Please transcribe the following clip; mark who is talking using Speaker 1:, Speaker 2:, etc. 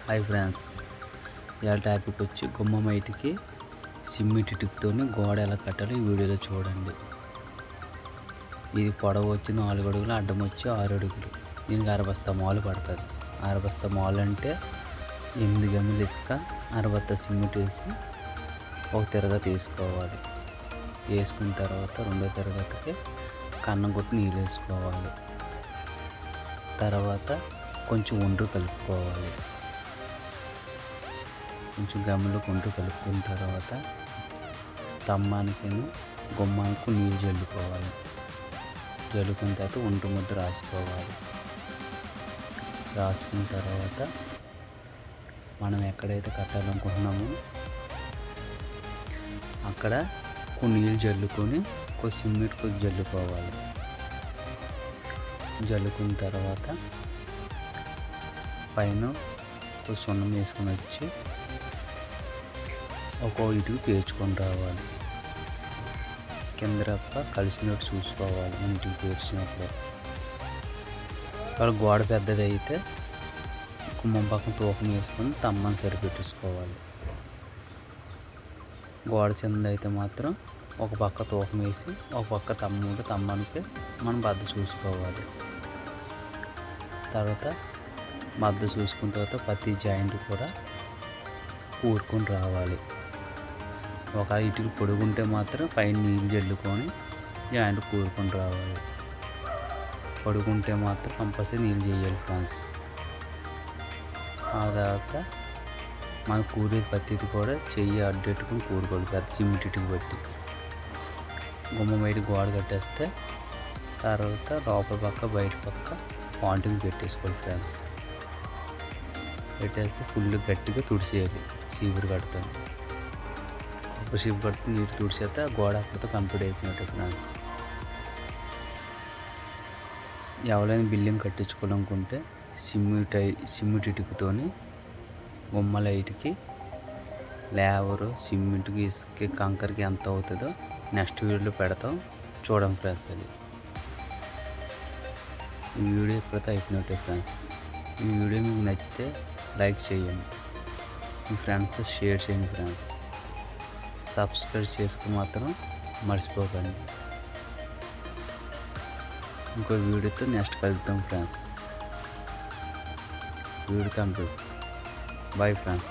Speaker 1: Hi friends, ఇవాళ topic వచ్చి గుమ్మం బయటికి సిమెంట్ ఇటుకతో గోడ ఎలా కట్టాలో ఈ వీడియోలో చూడండి. ఇది పొడవు వచ్చి 4 అడుగులు, అడ్డం వచ్చి 6 అడుగులు. దీనికి అరబస్తా మాలు పడుతుంది. అరబస్తా మాలు అంటే 8 గమ్ములు ఇసుక, అరబస్తా సిమెంట్ వేసి ఒక తిరగతి వేసుకోవాలి. వేసుకున్న తర్వాత రెండో తిరగతికి కన్నం కొట్టి నీళ్ళు వేసుకోవాలి. తర్వాత కొంచెం ఒండ్రు కలుపుకోవాలి. కొంచెం గమ్ములో కొంటూ కలుపుకున్న తర్వాత స్తంభానికి గుమ్మానికి నీళ్ళు జల్లుకోవాలి. జల్లుకున్న తర్వాత ఒంటి ముద్ద రాసుకోవాలి. రాసుకున్న తర్వాత మనం ఎక్కడైతే కట్టాలనుకుంటున్నామో అక్కడ కొన్ని నీళ్ళు జల్లుకొని కొంచెం సిమెంట్ కొంచెం జల్లుకోవాలి. జల్లుకున్న తర్వాత పైన కొంచెం సున్నం వేసుకొని వచ్చి ఒక్కో ఇటుకు పేర్చుకొని రావాలి. కింద రప్ప కలిసినట్టు చూసుకోవాలి. మన ఇటుకు పేర్చినప్పుడు వాళ్ళు గోడ పెద్దది అయితే గుమ్మం పక్కన తూకం వేసుకొని తమ్మని సరిపెట్టేసుకోవాలి. గోడ చిన్నది అయితే మాత్రం ఒక పక్క తూకం వేసి ఒక పక్క తమ్మానికి మనం బద్ద చూసుకోవాలి. తర్వాత మద్ద చూసుకున్న తర్వాత ప్రతి జాయింట్ కూడా ఊరుకొని రావాలి. ఒక ఇటుకు పొడుగుంటే మాత్రం పైన నీళ్ళు జల్లుకొని జాయింట్ కూరుకొని రావాలి. పొడుగుంటే మాత్రం కంపల్సరీ నీళ్ళు చేయాలి ఫ్రెండ్స్. ఆ తర్వాత మన కూరేది పత్తిది కూడా చెయ్యి అడ్డెట్టుకుని కూరుకోవాలి. పెద్ద సిమెంట్ ఇటుకు బట్టి గుమ్మ బయట గోడ కట్టేస్తే తర్వాత లోపల పక్క బయట పక్క పాంటింగ్ పెట్టేసుకోవాలి ఫ్రెండ్స్. పెట్టేసి ఫుల్ గట్టిగా తుడిచేయాలి. చీపురు కడతాను ఒక షీప్ కడుతూ నీరు తుడిచేస్తే ఆ గోడ అక్కడితో కంప్లీట్ అయిపోయినట్టు ఫ్రెండ్స్. ఎవరైనా బిల్డింగ్ కట్టించుకోవాలనుకుంటే సిమెంట్ ఇటుకతోని గుమ్మల ఇటుకి లేబరు సిమెంట్కి ఇసుక కంకరకి ఎంత అవుతుందో నెక్స్ట్ వీడియోలో పెడతాం చూడండి ఫ్రెండ్స్. అది ఈ వీడియో ఎక్కడితో అయిపోయినట్టే ఫ్రెండ్స్. ఈ వీడియో మీకు నచ్చితే లైక్ చేయండి, మీ ఫ్రెండ్స్తో షేర్ చేయండి ఫ్రెండ్స్. సబ్స్క్రైబ్ చేసుకుని మాత్రం మర్చిపోకండి. ఇంకో వీడియోతో నెక్స్ట్ కలుద్దాం friends. Video complete. Bye friends.